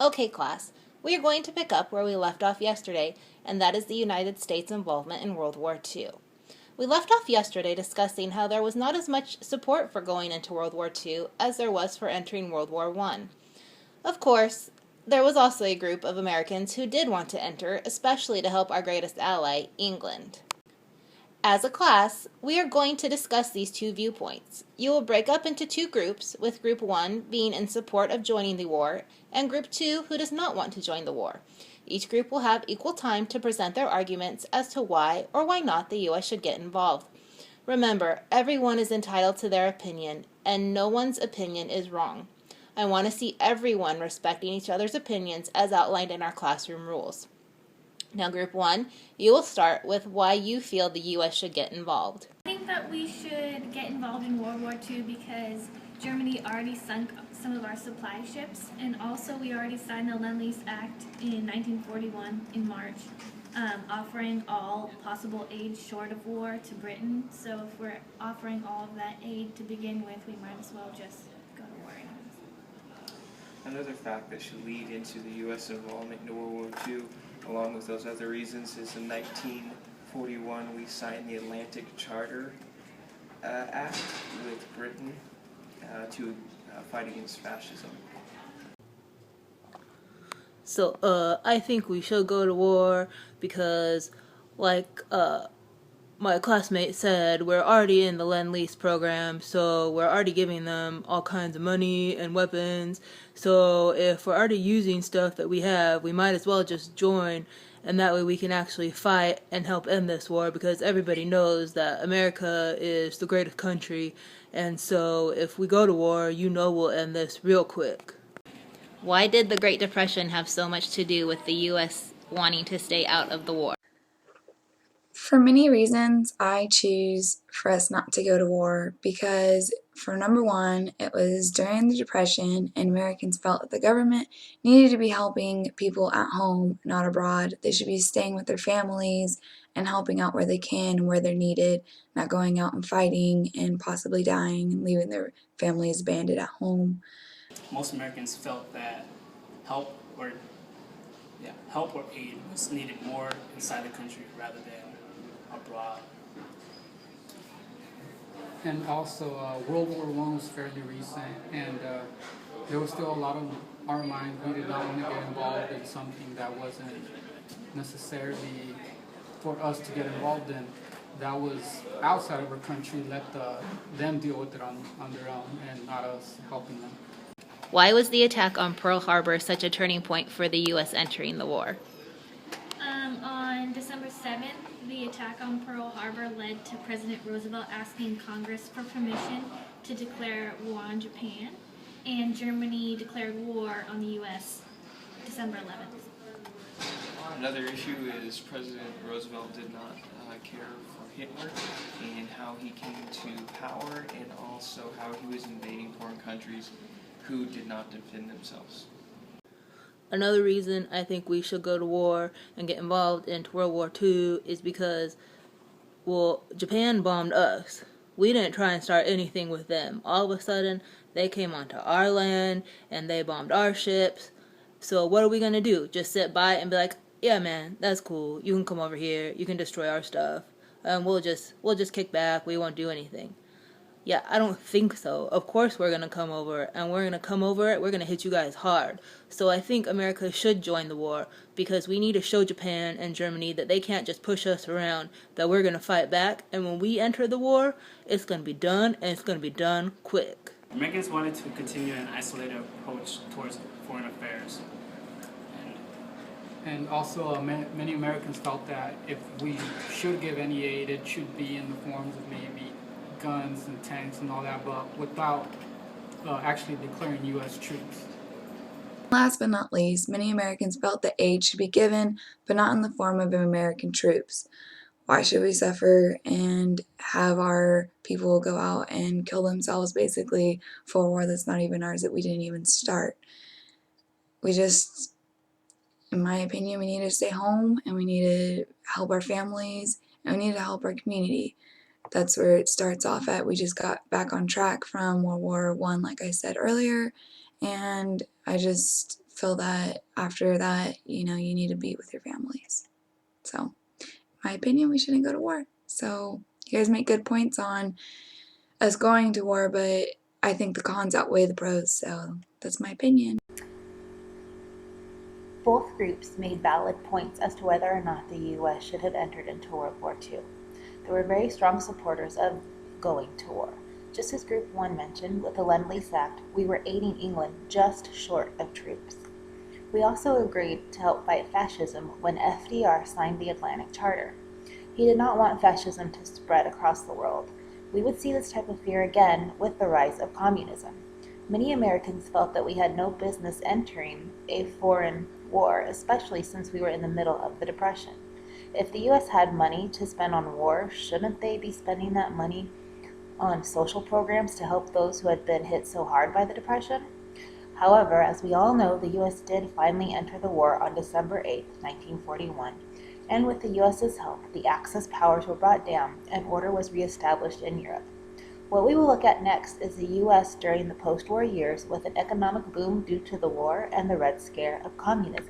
Okay, class, we are going to pick up where we left off yesterday, and that is the United States' involvement in World War II. We left off yesterday discussing how there was not as much support for going into World War II as there was for entering World War I. Of course, there was also a group of Americans who did want to enter, especially to help our greatest ally, England. As a class, we are going to discuss these two viewpoints. You will break up into two groups, with Group 1 being in support of joining the war, and Group 2 who does not want to join the war. Each group will have equal time to present their arguments as to why or why not the U.S. should get involved. Remember, everyone is entitled to their opinion, and no one's opinion is wrong. I want to see everyone respecting each other's opinions as outlined in our classroom rules. Now, Group 1, you will start with why you feel the U.S. should get involved. I think that we should get involved in World War II because Germany already sunk some of our supply ships, and also we already signed the Lend-Lease Act in 1941 in March, offering all possible aid short of war to Britain. So if we're offering all of that aid to begin with, we might as well just go to war anyways. Another fact that should lead into the U.S. involvement in World War II, along with those other reasons, is in 1941 we signed the Atlantic Charter Act with Britain to fight against fascism. So, I think we should go to war because, my classmate said, we're already in the Lend-Lease program, so we're already giving them all kinds of money and weapons. So if we're already using stuff that we have, we might as well just join, and that way we can actually fight and help end this war, because everybody knows that America is the greatest country, and so if we go to war, we'll end this real quick. Why did the Great Depression have so much to do with the U.S. wanting to stay out of the war? For many reasons, I choose for us not to go to war because, for number one, it was during the Depression and Americans felt that the government needed to be helping people at home, not abroad. They should be staying with their families and helping out where they can and where they're needed, not going out and fighting and possibly dying and leaving their families abandoned at home. Most Americans felt that help or aid was needed more inside the country rather than abroad. And also, World War I was fairly recent, and there was still a lot of our minds. We did not want to get involved in something that wasn't necessarily for us to get involved in. That was outside of our country. Let them deal with it on their own, and not us helping them. Why was the attack on Pearl Harbor such a turning point for the U.S. entering the war? On December 7th, the attack on Pearl Harbor led to President Roosevelt asking Congress for permission to declare war on Japan, and Germany declared war on the U.S. December 11th. Another issue is President Roosevelt did not care for Hitler and how he came to power, and also how he was invading foreign countries who did not defend themselves. Another reason I think we should go to war and get involved into World War II is because, Japan bombed us. We didn't try and start anything with them. All of a sudden, they came onto our land and they bombed our ships. So what are we going to do? Just sit by and be like, yeah man, that's cool. You can come over here. You can destroy our stuff. And we'll just kick back. We won't do anything. Yeah, I don't think so. Of course we're going to come over, and we're going to come over, we're going to hit you guys hard. So I think America should join the war, because we need to show Japan and Germany that they can't just push us around, that we're going to fight back, and when we enter the war, it's going to be done, and it's going to be done quick. Americans wanted to continue an isolated approach towards foreign affairs. And also, many Americans felt that if we should give any aid, it should be in the forms of maybe guns and tanks and all that, but without actually declaring U.S. troops. Last but not least, many Americans felt that aid should be given, but not in the form of American troops. Why should we suffer and have our people go out and kill themselves, basically, for a war that's not even ours, that we didn't even start? In my opinion, we need to stay home, and we need to help our families, and we need to help our community. That's where it starts off at. We just got back on track from World War I, like I said earlier, and I just feel that after that, you need to be with your families. So, in my opinion, we shouldn't go to war. So, you guys make good points on us going to war, but I think the cons outweigh the pros, so that's my opinion. Both groups made valid points as to whether or not the U.S. should have entered into World War II. There were very strong supporters of going to war. Just as Group 1 mentioned, with the Lend-Lease Act, we were aiding England just short of troops. We also agreed to help fight fascism when FDR signed the Atlantic Charter. He did not want fascism to spread across the world. We would see this type of fear again with the rise of communism. Many Americans felt that we had no business entering a foreign war, especially since we were in the middle of the Depression. If the U.S. had money to spend on war, shouldn't they be spending that money on social programs to help those who had been hit so hard by the Depression? However, as we all know, the U.S. did finally enter the war on December 8, 1941, and with the U.S.'s help, the Axis powers were brought down and order was reestablished in Europe. What we will look at next is the U.S. during the post-war years with an economic boom due to the war and the Red Scare of communism.